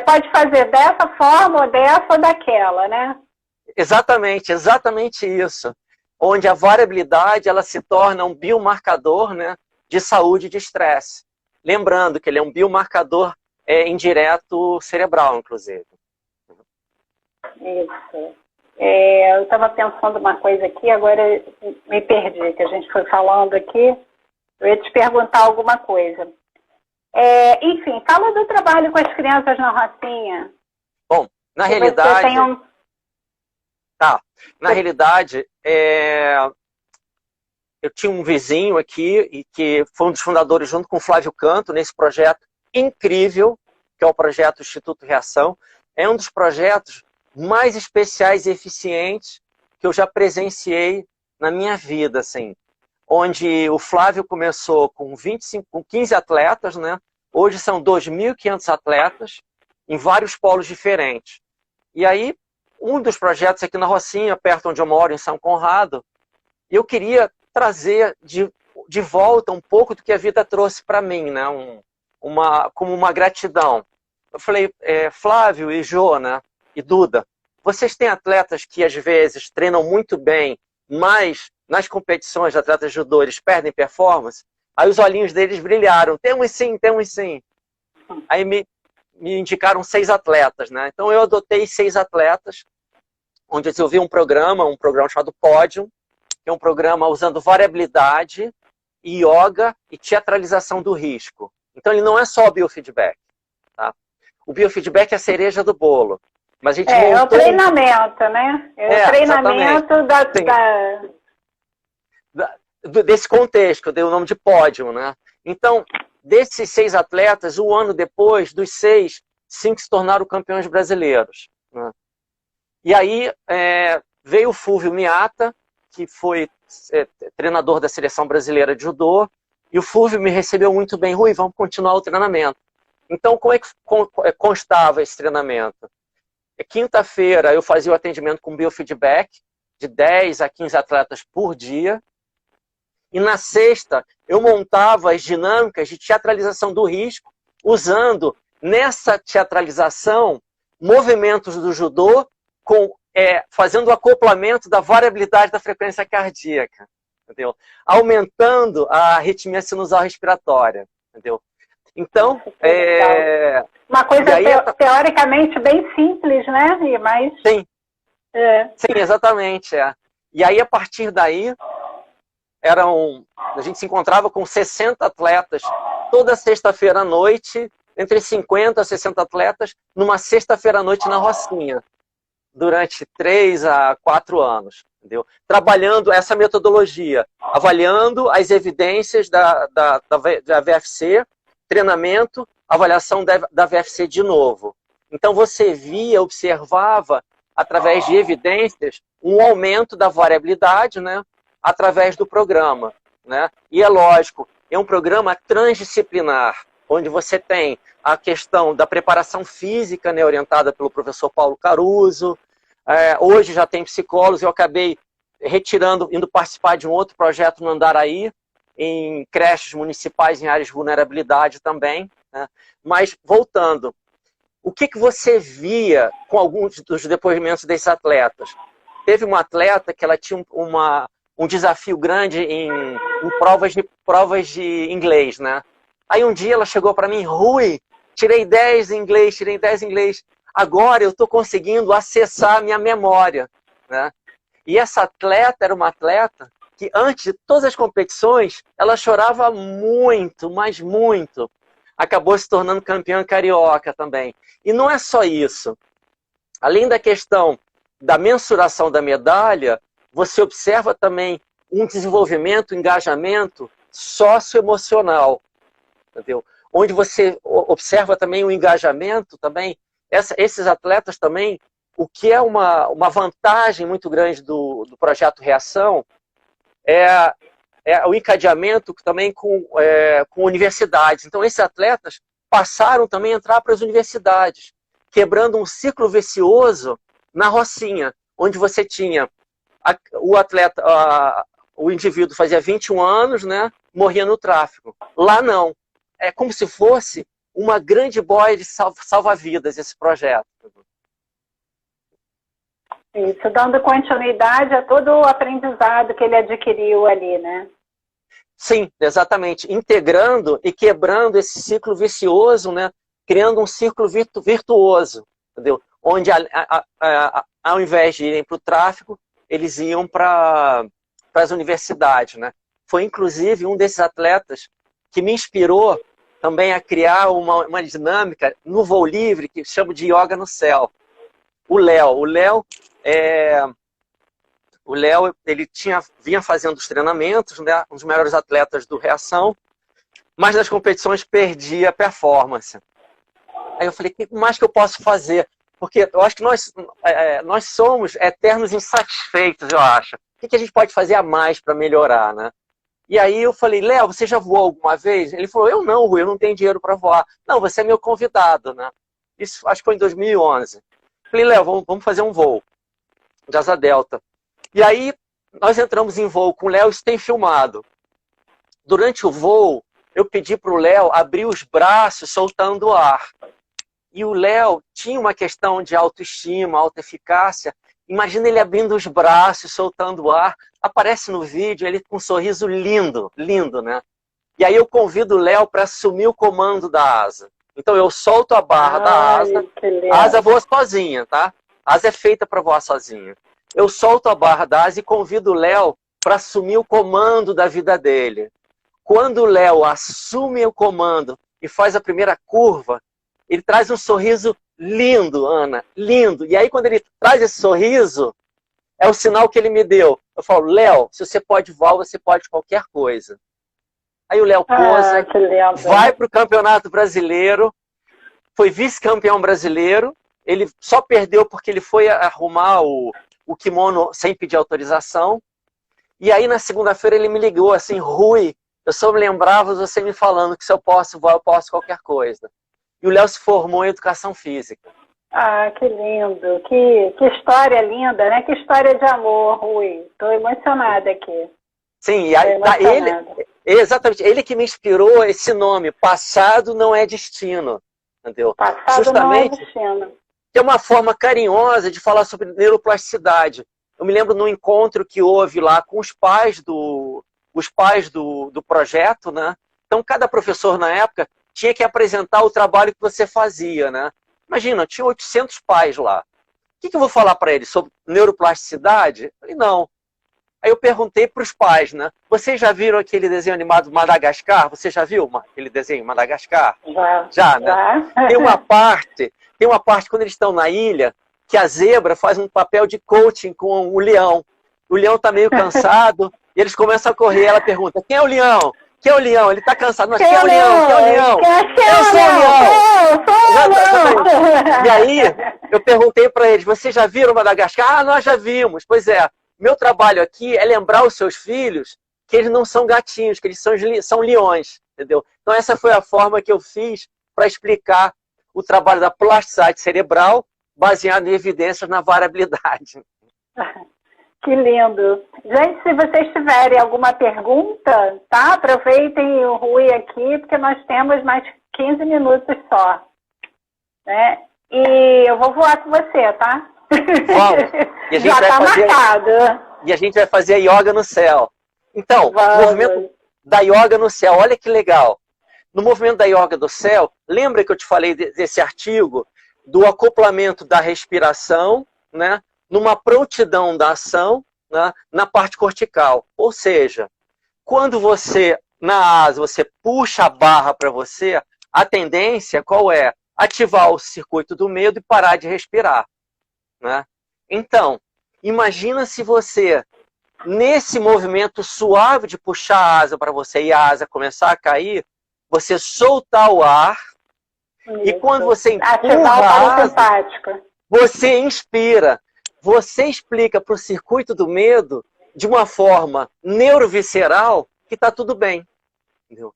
Speaker 2: pode fazer dessa forma ou dessa ou daquela, né?
Speaker 3: Exatamente isso. Onde a variabilidade ela se torna um biomarcador, né, de saúde e de estresse. Lembrando que ele é um biomarcador indireto cerebral, inclusive.
Speaker 2: Isso. Eu estava pensando uma coisa aqui, agora me perdi, que a gente foi falando aqui. Eu ia te perguntar alguma coisa. Enfim, fala do trabalho com as crianças na Rocinha.
Speaker 3: Bom, na realidade... Na realidade, eu tinha um vizinho aqui, e que foi um dos fundadores, junto com o Flávio Canto, nesse projeto incrível, que é o projeto Instituto Reação. É um dos projetos mais especiais e eficientes que eu já presenciei na minha vida, assim. Onde o Flávio começou com 15 atletas, né? Hoje são 2.500 atletas em vários polos diferentes. E aí, um dos projetos aqui na Rocinha, perto onde eu moro, em São Conrado, eu queria trazer de volta um pouco do que a vida trouxe para mim, né? Como uma gratidão. Eu falei, Flávio e Jô, né? E Duda, vocês têm atletas que às vezes treinam muito bem, mas nas competições de atletas de judô eles perdem performance? Aí os olhinhos deles brilharam. Temos sim. Aí me indicaram 6 atletas, né? Então eu adotei 6 atletas, onde eu desenvolvi um programa chamado Pódium, que é um programa usando variabilidade, yoga e teatralização do risco. Então ele não é só o biofeedback. Tá? O biofeedback é a cereja do bolo. Mas a gente
Speaker 2: é o treinamento, né? É o treinamento
Speaker 3: desse contexto, que eu dei o nome de Pódium, né? Então, desses 6 atletas, um ano depois, dos 6, 5 se tornaram campeões brasileiros. Né? E aí veio o Fulvio Miata, que foi treinador da seleção brasileira de judô, e o Fulvio me recebeu muito bem. Rui, vamos continuar o treinamento. Então, como é que constava esse treinamento? Quinta-feira eu fazia o atendimento com biofeedback, de 10 a 15 atletas por dia. E na sexta, eu montava as dinâmicas de teatralização do risco, usando nessa teatralização movimentos do judô, fazendo o acoplamento da variabilidade da frequência cardíaca, entendeu? Aumentando a arritmia sinusal respiratória. Entendeu? Então,
Speaker 2: uma coisa teoricamente bem simples, né? Mas...
Speaker 3: Sim, sim, exatamente. E aí, a partir daí, a gente se encontrava com 60 atletas toda sexta-feira à noite, entre 50 a 60 atletas, numa sexta-feira à noite na Rocinha, durante 3 a 4 anos. Entendeu? Trabalhando essa metodologia, avaliando as evidências da VFC, treinamento, avaliação da VFC de novo. Então você observava, através de evidências, um aumento da variabilidade, né, através do programa. Né? E é lógico, é um programa transdisciplinar, onde você tem a questão da preparação física, né, orientada pelo professor Paulo Caruso. Hoje já tem psicólogos, eu acabei indo participar de um outro projeto no Andaraí, em creches municipais em áreas de vulnerabilidade também, né? Mas, voltando, o que você via com alguns dos depoimentos desses atletas? Teve uma atleta que ela tinha um desafio grande em provas de inglês, né? Aí um dia ela chegou para mim, Rui, tirei 10 em inglês, agora eu estou conseguindo acessar a minha memória, né? E essa atleta era uma atleta que antes de todas as competições, ela chorava muito, mas muito. Acabou se tornando campeã carioca também. E não é só isso. Além da questão da mensuração da medalha, você observa também um desenvolvimento, um engajamento socioemocional, entendeu? Onde você observa também o engajamento também. Esses atletas também, o que é uma vantagem muito grande do projeto Reação, é o encadeamento também com universidades. Então, esses atletas passaram também a entrar para as universidades, quebrando um ciclo vicioso na Rocinha, onde você tinha o atleta, o indivíduo fazia 21 anos, né, morria no tráfico. Lá não. É como se fosse uma grande boia de salva-vidas esse projeto.
Speaker 2: Isso, dando continuidade a todo o aprendizado que ele adquiriu ali, né?
Speaker 3: Sim, exatamente. Integrando e quebrando esse ciclo vicioso, né? Criando um ciclo virtuoso, entendeu? Onde, ao invés de irem para o tráfico, eles iam para as universidades, né? Foi, inclusive, um desses atletas que me inspirou também a criar uma dinâmica no voo livre, que chamo de yoga no céu. O Léo, ele vinha fazendo os treinamentos, né, um dos melhores atletas do Reação, mas nas competições perdia a performance. Aí eu falei, o que mais que eu posso fazer? Porque eu acho que nós somos eternos insatisfeitos, eu acho. O que a gente pode fazer a mais para melhorar, né? E aí eu falei, Léo, você já voou alguma vez? Ele falou, eu não, Rui, eu não tenho dinheiro para voar. Não, você é meu convidado, né? Isso acho que foi em 2011. Falei, Léo, vamos fazer um voo de asa delta. E aí nós entramos em voo com o Léo, isso tem filmado. Durante o voo, eu pedi para o Léo abrir os braços soltando o ar. E o Léo tinha uma questão de autoestima, autoeficácia. Imagina ele abrindo os braços, soltando o ar. Aparece no vídeo ele com um sorriso lindo, lindo, né? E aí eu convido o Léo para assumir o comando da asa. Então eu solto a barra da asa. A asa voa sozinha, tá? A asa é feita para voar sozinha. Eu solto a barra da asa e convido o Léo para assumir o comando da vida dele. Quando o Léo assume o comando e faz a primeira curva, ele traz um sorriso lindo, Ana, lindo. E aí quando ele traz esse sorriso, é o sinal que ele me deu. Eu falo, Léo, se você pode voar, você pode qualquer coisa. Aí o Léo posa, vai para o Campeonato Brasileiro, foi vice-campeão brasileiro, ele só perdeu porque ele foi arrumar o kimono sem pedir autorização. E aí na segunda-feira ele me ligou assim, Rui, eu só me lembrava de você me falando que se eu posso voar, eu posso qualquer coisa. E o Léo se formou em Educação Física.
Speaker 2: Ah, que lindo, que história linda, né? Que história de amor, Rui. Estou emocionada aqui.
Speaker 3: Sim, e aí, exatamente, ele que me inspirou esse nome, Passado Não é Destino. Entendeu?
Speaker 2: Passado
Speaker 3: Justamente,
Speaker 2: não é destino.
Speaker 3: Que é uma forma carinhosa de falar sobre neuroplasticidade. Eu me lembro num encontro que houve lá com os pais do projeto, né? Então, cada professor na época tinha que apresentar o trabalho que você fazia, né? Imagina, tinha 800 pais lá. O que eu vou falar para eles? Sobre neuroplasticidade? Eu falei, não. Aí eu perguntei para os pais, né? Vocês já viram aquele desenho animado Madagascar? Você já viu aquele desenho Madagascar? Já, né? Já. Tem uma parte quando eles estão na ilha que a zebra faz um papel de coaching com o leão. O leão está meio cansado e eles começam a correr. Ela pergunta, quem é o leão? Quem é o leão? Ele está cansado. Mas quem é o leão? Quem é o leão? Eu sou o leão! E aí, eu perguntei para eles, vocês já viram Madagascar? Ah, nós já vimos. Pois é, meu trabalho aqui é lembrar os seus filhos que eles não são gatinhos, que eles são leões, entendeu? Então essa foi a forma que eu fiz para explicar o trabalho da plasticidade cerebral baseado em evidências na variabilidade.
Speaker 2: Que lindo. Gente, se vocês tiverem alguma pergunta, tá? Aproveitem o Rui aqui, porque nós temos mais 15 minutos só. Né? E eu vou voar com você, tá?
Speaker 3: Vamos. E a gente
Speaker 2: já
Speaker 3: vai
Speaker 2: tá
Speaker 3: fazer...
Speaker 2: marcado.
Speaker 3: E a gente vai fazer a yoga no céu. Então, o movimento da yoga no céu, olha que legal. No movimento da yoga do céu, lembra que eu te falei desse artigo do acoplamento da respiração, né, numa prontidão da ação, né, na parte cortical. Ou seja, quando você, na asa, você puxa a barra para você, a tendência qual é? Ativar o circuito do medo e parar de respirar. Né? Então, imagina se você, nesse movimento suave de puxar a asa para você e a asa começar a cair, você soltar o ar. Isso. E quando você empurra a asa, você inspira. Você explica para o circuito do medo de uma forma neurovisceral que está tudo bem. Entendeu?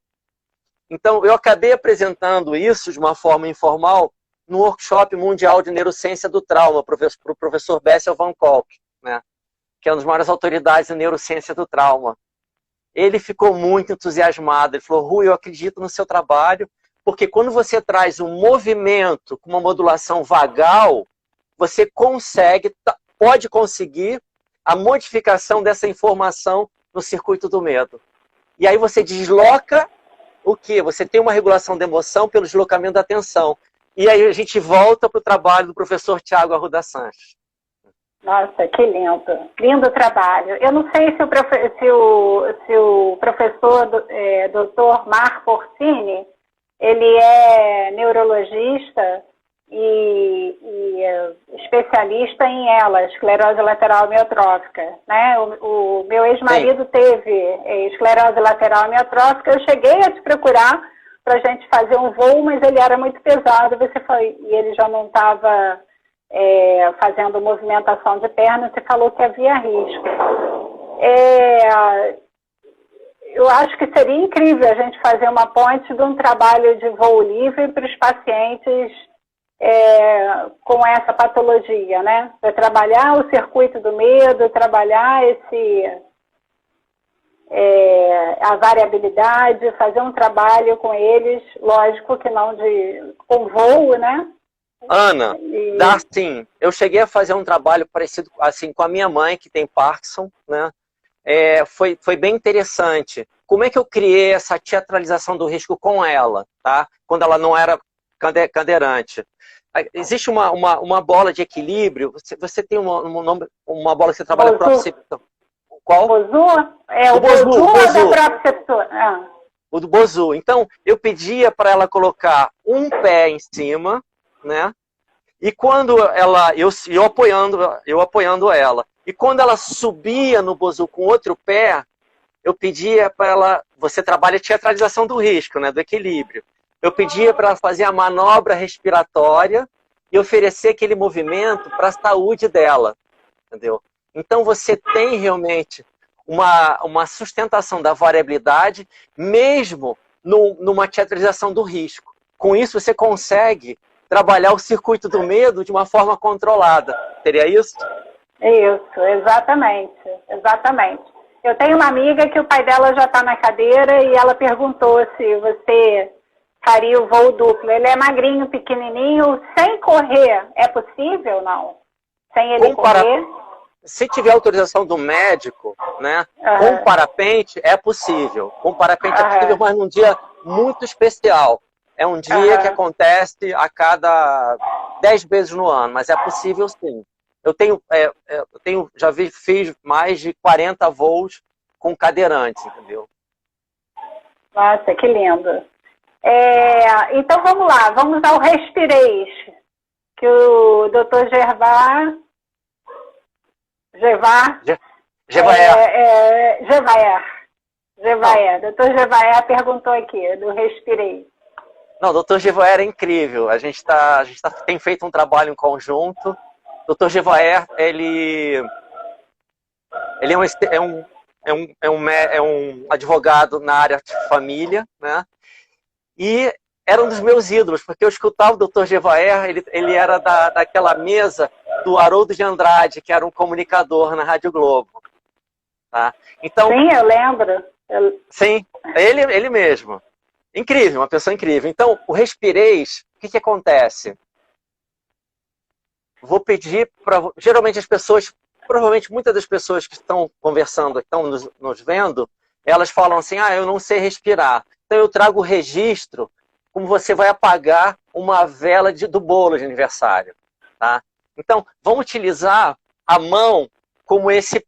Speaker 3: Então, eu acabei apresentando isso de uma forma informal no workshop mundial de neurociência do trauma para o professor Bessel van Kolk, né, que é uma das maiores autoridades em neurociência do trauma. Ele ficou muito entusiasmado. Ele falou, Rui, eu acredito no seu trabalho, porque quando você traz um movimento com uma modulação vagal, você pode conseguir a modificação dessa informação no circuito do medo. E aí você desloca o quê? Você tem uma regulação da emoção pelo deslocamento da atenção. E aí a gente volta para o trabalho do professor Tiago Arruda Sanches.
Speaker 2: Nossa, que lindo. Lindo trabalho. Eu não sei se o professor Dr. Marco Porcini, ele é neurologista e especialista em ELA, esclerose lateral amiotrófica. Né? O meu ex-marido teve esclerose lateral amiotrófica. Eu cheguei a te procurar para a gente fazer um voo, mas ele era muito pesado, e ele já não estava fazendo movimentação de perna, você falou que havia risco. Eu acho que seria incrível a gente fazer uma ponte de um trabalho de voo livre para os pacientes com essa patologia, né? Para trabalhar o circuito do medo, trabalhar a variabilidade, fazer um trabalho com eles, lógico que não com voo, né?
Speaker 3: Ana, dá sim. Eu cheguei a fazer um trabalho parecido assim com a minha mãe, que tem Parkinson, né? Foi bem interessante. Como é que eu criei essa teatralização do risco com ela, tá? Quando ela não era cadeirante. Existe uma bola de equilíbrio. Você tem uma bola que você trabalha propriocepção. Qual?
Speaker 2: Bozu? O Bozu da propriocepção.
Speaker 3: O do Bozu. Então, eu pedia para ela colocar um pé em cima, né? E quando eu apoiando ela. E quando ela subia no Bozu com outro pé, eu pedia para ela, você trabalha a teatralização do risco, né, do equilíbrio. Eu pedia para ela fazer a manobra respiratória e oferecer aquele movimento para a saúde dela, entendeu? Então você tem realmente uma sustentação da variabilidade, mesmo numa teatralização do risco. Com isso você consegue trabalhar o circuito do medo de uma forma controlada. Seria isso?
Speaker 2: Isso, exatamente. Eu tenho uma amiga que o pai dela já está na cadeira e ela perguntou se você faria o voo duplo. Ele é magrinho, pequenininho, sem correr. É possível, não? Sem ele correr?
Speaker 3: Se tiver autorização do médico, né, com parapente é possível. Com parapente é possível, mas num dia muito especial. É um dia que acontece a cada 10 vezes no ano, mas é possível sim. Eu fiz mais de 40 voos com cadeirantes, entendeu?
Speaker 2: Nossa, que lindo. Então vamos lá, vamos ao Respireis, que o Dr. Gervaer, Dr. Gervaer perguntou aqui, do Respireis.
Speaker 3: Não, o Dr. Gervaer é incrível. A gente tem feito um trabalho em conjunto. O Dr. Gervaer, ele é um advogado na área de família, né? E era um dos meus ídolos, porque eu escutava o Dr. Gervaer, ele era daquela mesa do Haroldo de Andrade, que era um comunicador na Rádio Globo. Tá? Então,
Speaker 2: sim, eu lembro.
Speaker 3: Sim, ele mesmo. Incrível, uma pessoa incrível. Então, o Respireis, o que acontece? Vou pedir para... Geralmente as pessoas, provavelmente muitas das pessoas que estão conversando, que estão nos vendo, elas falam assim, eu não sei respirar. Então eu trago o registro como você vai apagar uma vela do bolo de aniversário. Tá? Então, vamos utilizar a mão como esse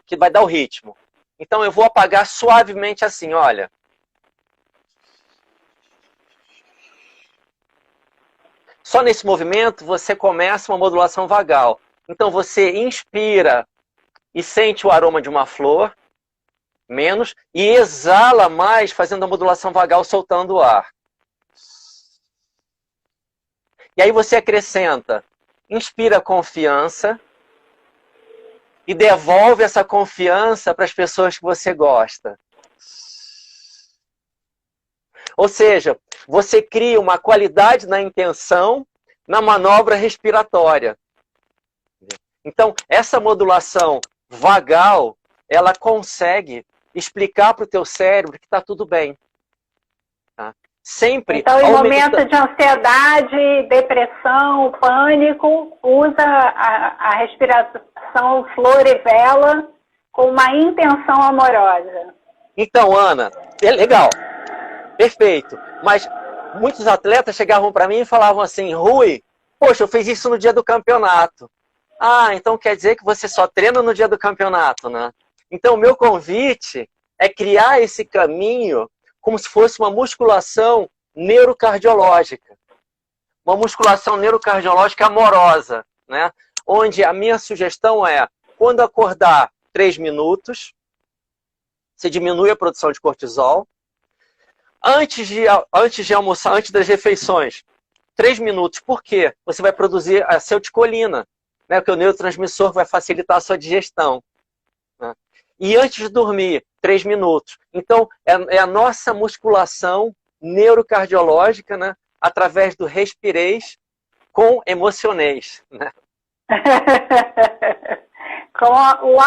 Speaker 3: que vai dar o ritmo. Então eu vou apagar suavemente assim, olha. Só nesse movimento você começa uma modulação vagal. Então você inspira e sente o aroma de uma flor, menos, e exala mais fazendo a modulação vagal, soltando o ar. E aí você acrescenta, inspira confiança e devolve essa confiança para as pessoas que você gosta. Ou seja, você cria uma qualidade na intenção, na manobra respiratória. Então, essa modulação vagal, ela consegue explicar para o teu cérebro que está tudo bem. Tá? Sempre.
Speaker 2: Então, em momento de ansiedade, depressão, pânico, usa a respiração flor e vela com uma intenção amorosa.
Speaker 3: Então, Ana, é legal. Perfeito. Mas muitos atletas chegavam para mim e falavam assim, Rui, poxa, eu fiz isso no dia do campeonato. Então quer dizer que você só treina no dia do campeonato, né? Então, o meu convite é criar esse caminho como se fosse uma musculação neurocardiológica. Uma musculação neurocardiológica amorosa, né? Onde a minha sugestão é, quando acordar 3 minutos, você diminui a produção de cortisol. Antes de almoçar, antes das refeições, 3 minutos. Por quê? Você vai produzir a acetilcolina, né? Que é o neurotransmissor que vai facilitar a sua digestão. Né? E antes de dormir, 3 minutos. Então, é a nossa musculação neurocardiológica, né? Através do respireis com emocioneis. Né?
Speaker 2: Com o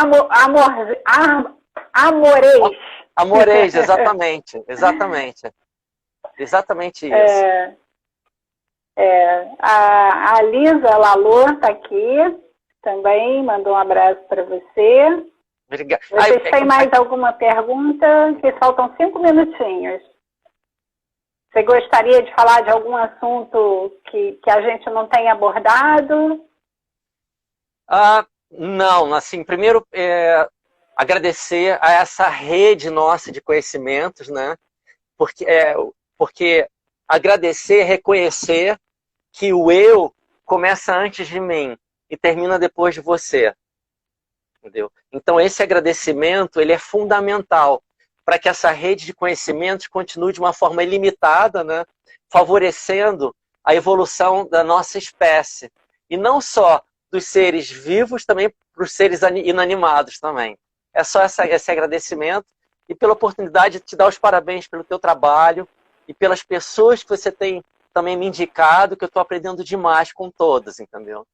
Speaker 2: amoreis.
Speaker 3: Amoreis, exatamente. Exatamente isso.
Speaker 2: A Lisa Lalô está aqui também, mandou um abraço para você.
Speaker 3: Obrigado.
Speaker 2: Vocês têm mais alguma pergunta? Que faltam 5 minutinhos. Você gostaria de falar de algum assunto que a gente não tenha abordado?
Speaker 3: Não, assim, primeiro agradecer a essa rede nossa de conhecimentos, né? Porque agradecer é reconhecer que o eu começa antes de mim e termina depois de você. Entendeu? Então esse agradecimento ele é fundamental para que essa rede de conhecimentos continue de uma forma ilimitada, né? Favorecendo a evolução da nossa espécie. E não só dos seres vivos, também para os seres inanimados também. É só esse agradecimento e pela oportunidade de te dar os parabéns pelo teu trabalho e pelas pessoas que você tem também me indicado, que eu estou aprendendo demais com todas, entendeu?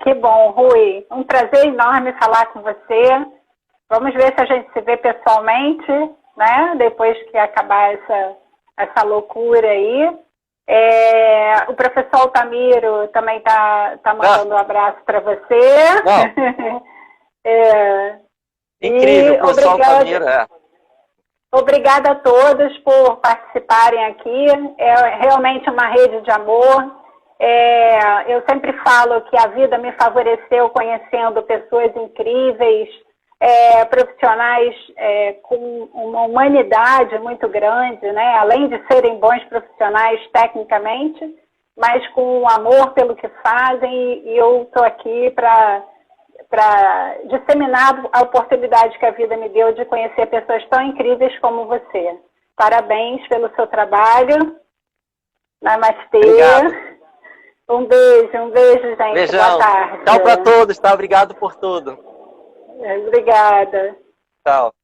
Speaker 2: Que bom, Rui. Um prazer enorme falar com você. Vamos ver se a gente se vê pessoalmente, né? Depois que acabar essa loucura aí. O professor Altamiro também tá mandando um abraço para você.
Speaker 3: Incrível, professor Altamiro.
Speaker 2: Obrigada a todos por participarem aqui. É realmente uma rede de amor. Eu sempre falo que a vida me favoreceu conhecendo pessoas incríveis, profissionais com uma humanidade muito grande, né? Além de serem bons profissionais tecnicamente, mas com amor pelo que fazem, e eu estou aqui para disseminar a oportunidade que a vida me deu de conhecer pessoas tão incríveis como você. Parabéns pelo seu trabalho. Namastê.
Speaker 3: Obrigado.
Speaker 2: Um beijo, gente.
Speaker 3: Beijão.
Speaker 2: Boa tarde.
Speaker 3: Tchau para todos, tá? Obrigado por tudo.
Speaker 2: Obrigada.
Speaker 3: Tchau.